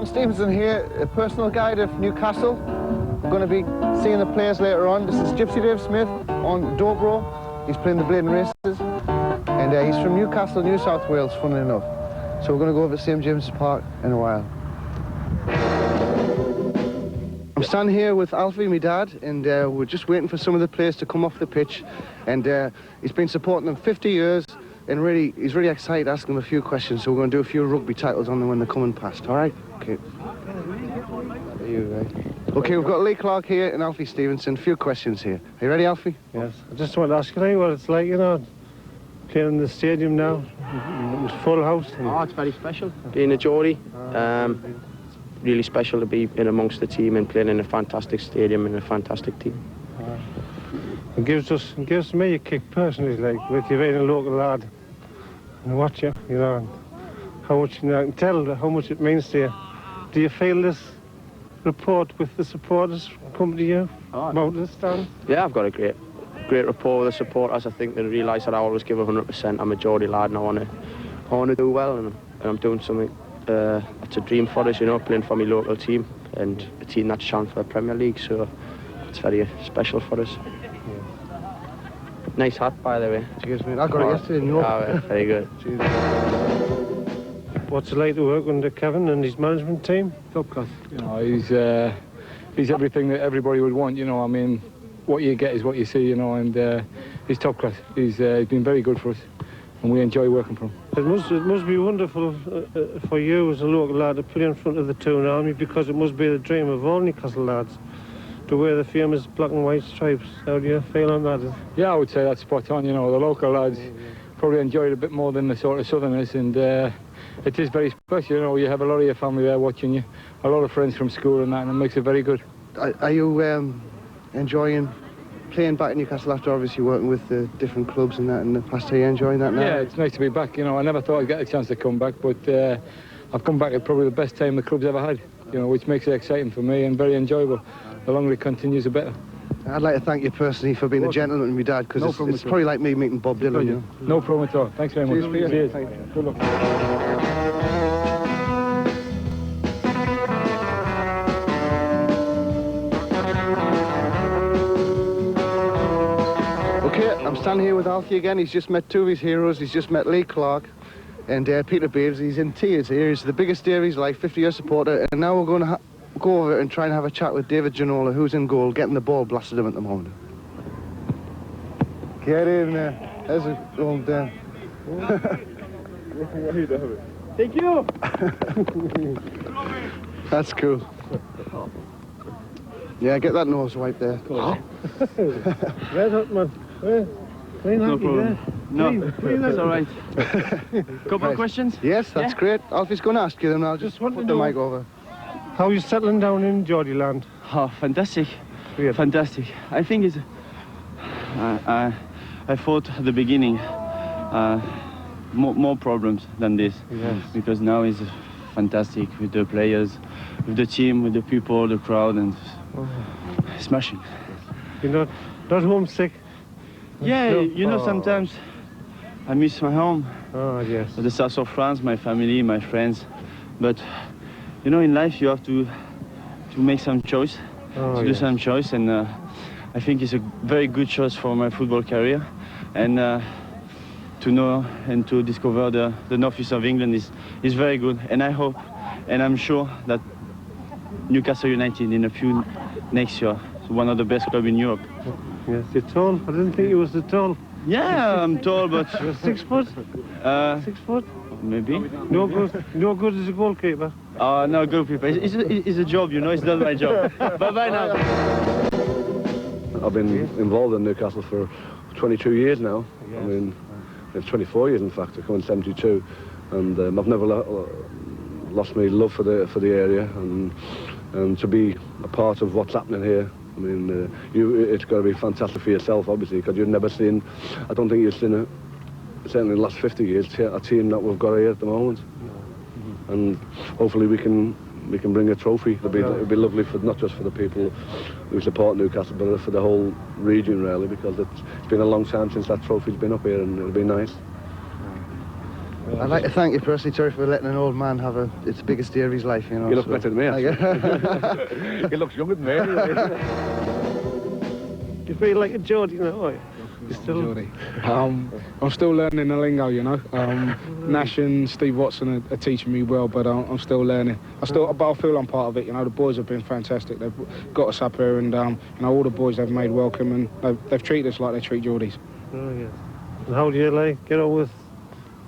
Stephenson here, a personal guide of Newcastle. We're going to be seeing the players later on. This is Gypsy Dave Smith on dobro. He's playing the Bladen Races. And he's from Newcastle, New South Wales, funnily enough. So we're going to go over to St James's Park in a while. I'm standing here with Alfie, my dad, and we're just waiting for some of the players to come off the pitch. And he's been supporting them 50 years, and he's really excited asking them a few questions. So we're going to do a few rugby titles on them when they're coming past. All right? Okay. Are you right? Okay, we've got Lee Clark here and Alfie Stephenson. A few questions here. Are you ready, Alfie? Yes. I just want to ask you what it's like, you know, playing in the stadium now. It was full house. Oh, it's very special. Being a Geordie, really special to be in amongst the team and playing in a fantastic stadium and a fantastic team. It gives me a kick personally, like with you being a local lad and watch you, you know, and how much, you know, I can tell how much it means to you. Do you feel this report with the supporters come to you about the stand? Yeah, I've got a great rapport with the supporters. I think they realise that I always give 100%. I'm a Geordie lad and I want to do well, and I'm doing something. It's a dream for us, you know, playing for my local team and a team that's challenged for the Premier League, so it's very special for us. Nice hat, by the way. Cheers, mate. I got it yesterday in York. Oh, very good. What's it like to work under Kevin and his management team? Top class. You know, he's everything that everybody would want. You know, I mean, what you get is what you see. You know, and he's top class. He's been very good for us, and we enjoy working for him. It must be wonderful for you as a local lad to play in front of the Toon Army, because it must be the dream of all Newcastle lads to wear the famous black and white stripes. How do you feel on that? Yeah, I would say that's spot on. You know, the local lads probably enjoy it a bit more than the sort of southerners, and it is very special. You know, you have a lot of your family there watching you, a lot of friends from school and that, and it makes it very good. Are you enjoying playing back in Newcastle after obviously working with the different clubs and that in the past? Are you enjoying that now? Yeah, it's nice to be back. You know, I never thought I'd get a chance to come back, but I've come back at probably the best time the club's ever had, you know, which makes it exciting for me and very enjoyable. The longer it continues, the better. I'd like to thank you personally for being a gentleman to my dad, because it's probably like me meeting Bob Dylan. You know? No problem at all. Thanks very much. Cheers. Good luck. Okay, I'm standing here with Alfie again. He's just met two of his heroes. He's just met Lee Clark and Peter Beaves. He's in tears here. He's the biggest day of his life, 50-year supporter. And now we're going to go over and try and have a chat with David Ginola, who's in goal, getting the ball blasted him at the moment. Get in there. There's a old Dan. Thank you! That's cool. Yeah, get that nose wipe there. Red hot, man. No problem. No, that's all right. Couple of questions? Yes, that's great. Alfie's going to ask you them now. Just put the mic over. How are you settling down in Geordie land? Oh, fantastic. Weird. Fantastic. I think it's... I thought at the beginning more problems than this. Yes. Because now it's fantastic with the players, with the team, with the people, the crowd, and smashing. You're not homesick? Yeah, No. you know, sometimes I miss my home. Oh, yes. The south of France, my family, my friends. But, you know, in life you have to make some choice, do some choice, and I think it's a very good choice for my football career. And to know and to discover the northeast of England is very good. And I hope, and I'm sure that Newcastle United in a few next year is one of the best clubs in Europe. Yes, you're tall. I didn't think you was the tall. Yeah, I'm tall, but... You're 6 foot? 6 foot? Maybe. No good as a goalkeeper. Oh, no, goalkeeper. It's a job, you know, it's not my job. Bye-bye now. I've been involved in Newcastle for 22 years now. Yes. I mean, it's 24 years in fact. I come in 72, and I've never lost my love for the area, and to be a part of what's happening here. I mean, it's got to be fantastic for yourself, obviously, because you've never seen. I don't think you've seen certainly in the last 50 years a team that we've got here at the moment, and hopefully we can bring a trophy. It'll be lovely for not just for the people who support Newcastle, but for the whole region really, because it's been a long time since that trophy's been up here, and it'll be nice. I'd like to thank you personally, Terry, for letting an old man have its biggest day of his life, you know. You look better than me, actually. He looks younger than me. You feel like a Geordie, you know? You're still... Geordie. I'm still learning the lingo, you know. Nash and Steve Watson are teaching me well, but I'm still learning. But I feel I'm part of it, you know. The boys have been fantastic. They've got us up here, and you know, all the boys they've made welcome, and they've treated us like they treat Geordies. Oh, yes. And how do you get on with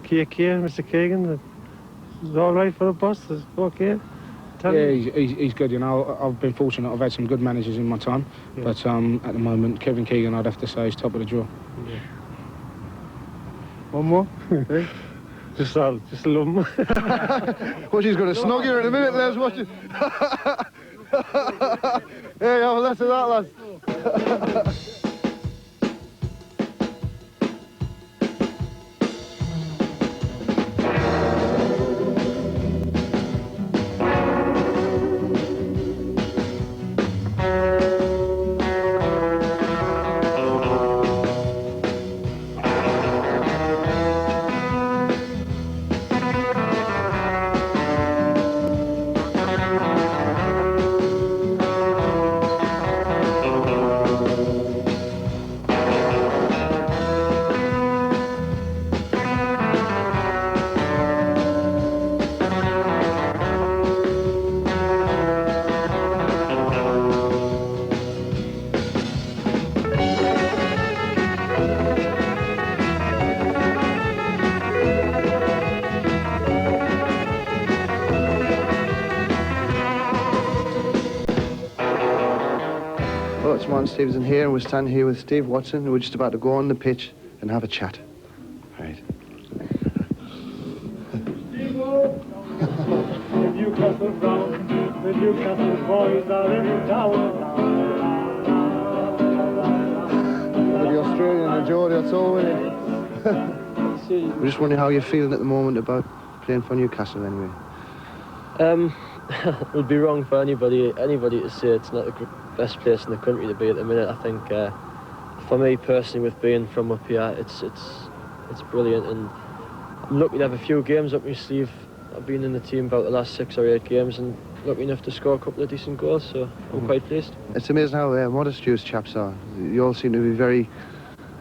Mr. Keegan? Is it all right for the boss? Is it okay? Yeah, he's good, you know. I've been fortunate. I've had some good managers in my time, but at the moment, Kevin Keegan, I'd have to say, is top of the draw. Yeah. One more? just a lump. Well, she's going to snog you in a minute, Les. Watch it. There you go, well, that's it, that, lads. Well, it's Martin Stephenson here, and we're standing here with Steve Watson, and we're just about to go on the pitch and have a chat. Right. The Newcastle ground, the Newcastle boys are in town. With the Australian and Geordie, that's all we need. We're just wondering how you're feeling at the moment about playing for Newcastle anyway. It would be wrong for anybody to say it's not the best place in the country to be at the minute. I think for me personally, with being from up here, it's brilliant, and I'm lucky to have a few games up my sleeve. I've been in the team about the last 6 or 8 games and lucky enough to score a couple of decent goals, so I'm quite pleased. It's amazing how modest you chaps are. You all seem to be very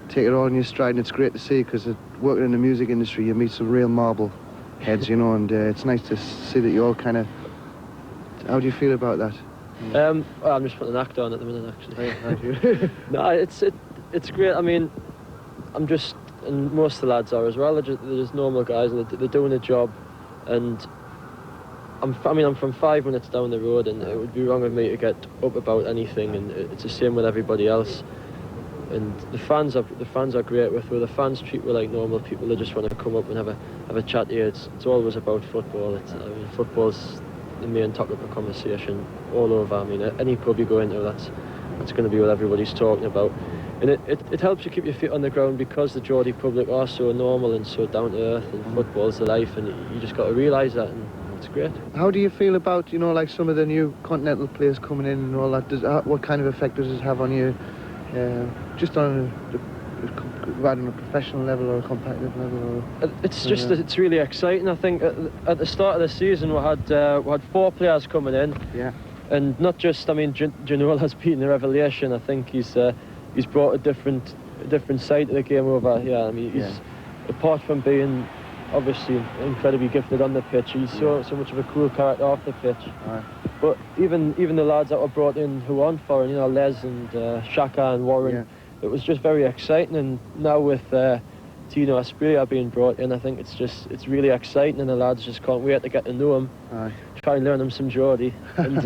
take it all in your stride, and it's great to see, because working in the music industry you meet some real marble heads, you know, and it's nice to see that you all kind of... How do you feel about that? Well, I'm just putting an act on at the minute, actually. No, it's great. I mean, I'm just, and most of the lads are as well. They're just normal guys, and they're doing a job. And I'm from 5 minutes down the road, and it would be wrong of me to get up about anything. And it's the same with everybody else. And the fans are great with. Where the fans treat me like normal people. They just want to come up and have a chat here. It's always about football. I mean, football's the main topic of conversation all over. I mean, any pub you go into, that's going to be what everybody's talking about, and it helps you keep your feet on the ground, because the Geordie public are so normal and so down to earth, and football's the life, and you just got to realise that, and it's great. How do you feel about, you know, like some of the new continental players coming in and all that? What kind of effect does it have on you, just on a professional level or a competitive level? It's just that it's really exciting. I think at the start of the season we had 4 players coming in. Yeah. And not just, I mean, Janol has been the revelation. I think he's brought a different side to the game over here. I mean, he's apart from being obviously incredibly gifted on the pitch, he's so much of a cool character off the pitch. Right. But even the lads that were brought in who aren't foreign, you know, Les and Shaka and Warren, it was just very exciting. And now with Tino Asprilla being brought in, I think it's really exciting, and the lads just can't wait to get to know him. Aye. Try and learn him some Geordie and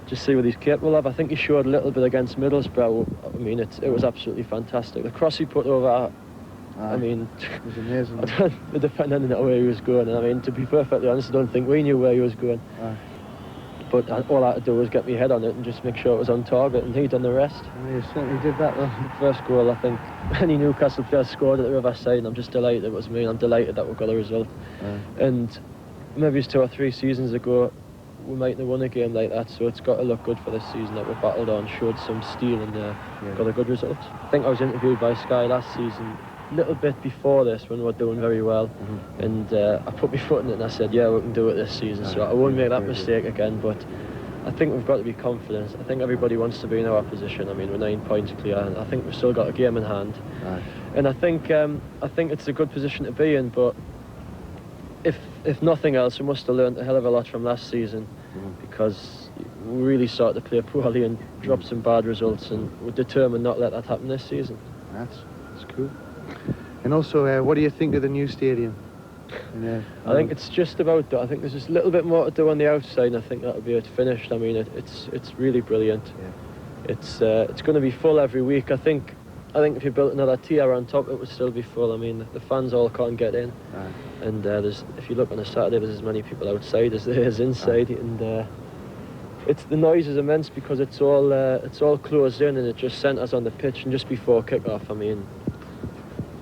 just see what he's capable of. I think he showed a little bit against Middlesbrough. I mean, it was absolutely fantastic. The cross he put over, I mean, it was amazing. The defender didn't know where he was going. And I mean, to be perfectly honest, I don't think we knew where he was going. Aye. But all I had to do was get my head on it and just make sure it was on target, and he done the rest. You certainly did that, though. The first goal, I think any Newcastle player scored at the River Side, and I'm just delighted it was me, and I'm delighted that we got a result. And maybe it's 2 or 3 seasons ago we mightn't have won a game like that, so it's got to look good for this season that we battled on, showed some steel, and got a good result. I think I was interviewed by Sky last season little bit before this when we were doing very well, and I put my foot in it and I said, yeah, we can do it this season, so I won't make that mistake again. But I think we've got to be confident. I think everybody wants to be in our position. I mean, we're 9 points clear, and I think we've still got a game in hand. And I think it's a good position to be in, but if nothing else, we must have learned a hell of a lot from last season, because we really started to play poorly and dropped some bad results, and we're determined not to let that happen this season. That's cool. And also, what do you think of the new stadium? I think it's just about that. I think there's just a little bit more to do on the outside, and I think that'll be it finished. I mean, it's really brilliant. Yeah. It's going to be full every week. I think if you built another tier on top, it would still be full. I mean, the fans all can't get in, and if you look on a Saturday, there's as many people outside as there is inside, and the noise is immense because it's all closed in, and it just centres on the pitch. And just before kick-off, I mean,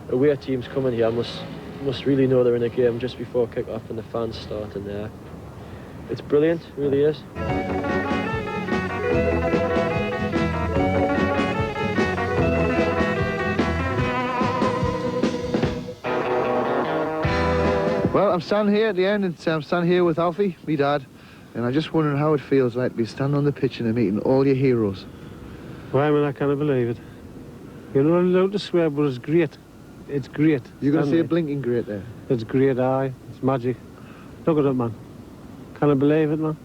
away teams coming here must really know they're in a game just before kick-off and the fans start, and it's brilliant, it really is. Well, I'm standing here at the end, and I'm standing here with Alfie, my dad, and I'm just wondering how it feels like to be standing on the pitch and meeting all your heroes. Well, I mean, I can't believe it. You're not allowed to swear, but it's great. It's great. You're going to see a blinking great there. It's great, aye. It's magic. Look at it, man. Can I believe it, man?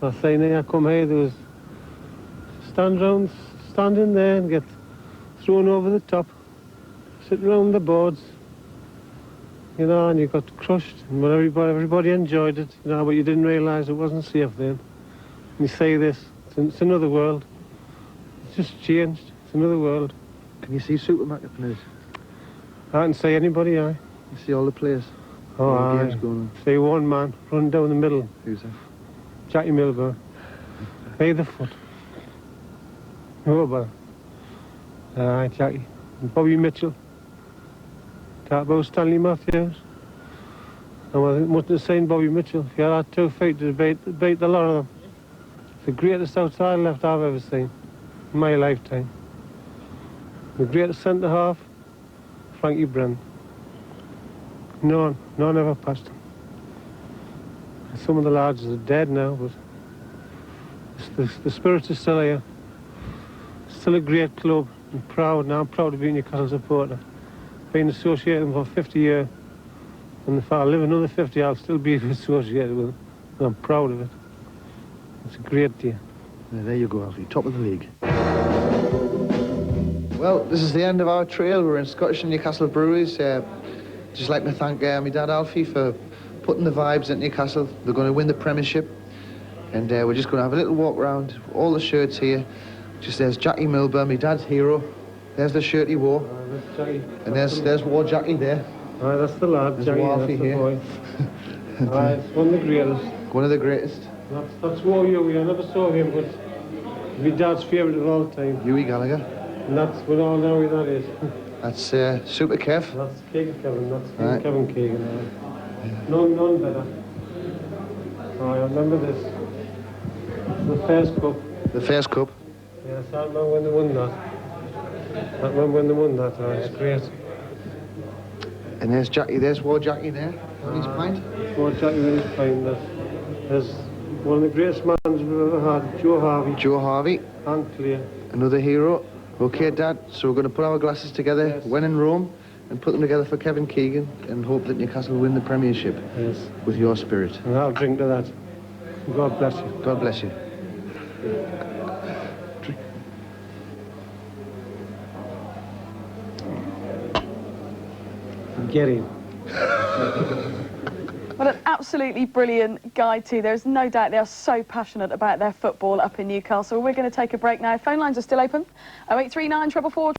Last night I come here, there was standing there and get thrown over the top, sitting around the boards, you know, and you got crushed. And everybody enjoyed it, you know, but you didn't realise it wasn't safe then. And you say this, it's another world. It's just changed. It's another world. Can you see Super Mac up in it? I can see anybody, aye. You see all the players? Oh, all the aye. games going on. See one man running down the middle. Who's that? Jackie Milburn. By the foot. Over. Aye, Jackie. And Bobby Mitchell. Talk about Stanley Matthews. I mustn't have seen Bobby Mitchell. If you had 2 feet to beat the lot of them. The greatest outside left I've ever seen in my lifetime. The greatest centre half, Frankie Brennan. No one ever passed him. Some of the lads are dead now, but the spirit is still here. Still a great club. I'm proud now. I'm proud to be a Newcastle supporter. Been associated with them for 50 years, and if I live another 50, I'll still be associated with them. And I'm proud of it. It's a great day. There you go, Alfie. Top of the league. Well, this is the end of our trail. We're in Scottish and Newcastle breweries. Just like to thank my dad Alfie for putting the vibes at Newcastle. They're going to win the Premiership, and we're just going to have a little walk around. All the shirts here. Just there's Jackie Milburn, my dad's hero. There's the shirt he wore. That's Jackie. And there's War Jackie there. Aye, that's the lad. There's Jackie, Alfie that's the here. boy. Aye, it's one of the greatest. One of the greatest. That's War Hughie. I never saw him, but my dad's favourite of all time. Hughie Gallagher. And that's what all know who that is. That's Super Kev. That's Keegan Kevin. That's Right. Kevin Keegan. Aye. None better. Aye, I remember this. The first cup. The first cup. Yes, I remember when they won that. I remember when they won that. Aye, it's great. And there's Jackie. There's War Jackie there. On his pint. War Jackie with his pint. There's one of the greatest mans we've ever had, Joe Harvey. Joe Harvey. And Clay. Another hero. Okay, Dad, so we're going to put our glasses together Yes. when in Rome and put them together for Kevin Keegan and hope that Newcastle win the Premiership Yes. with your spirit. And I'll drink to that. God bless you. God bless you. Get in. Well, an absolutely brilliant guide too. There's no doubt they are so passionate about their football up in Newcastle. We're going to take a break now. Phone lines are still open. 0839 444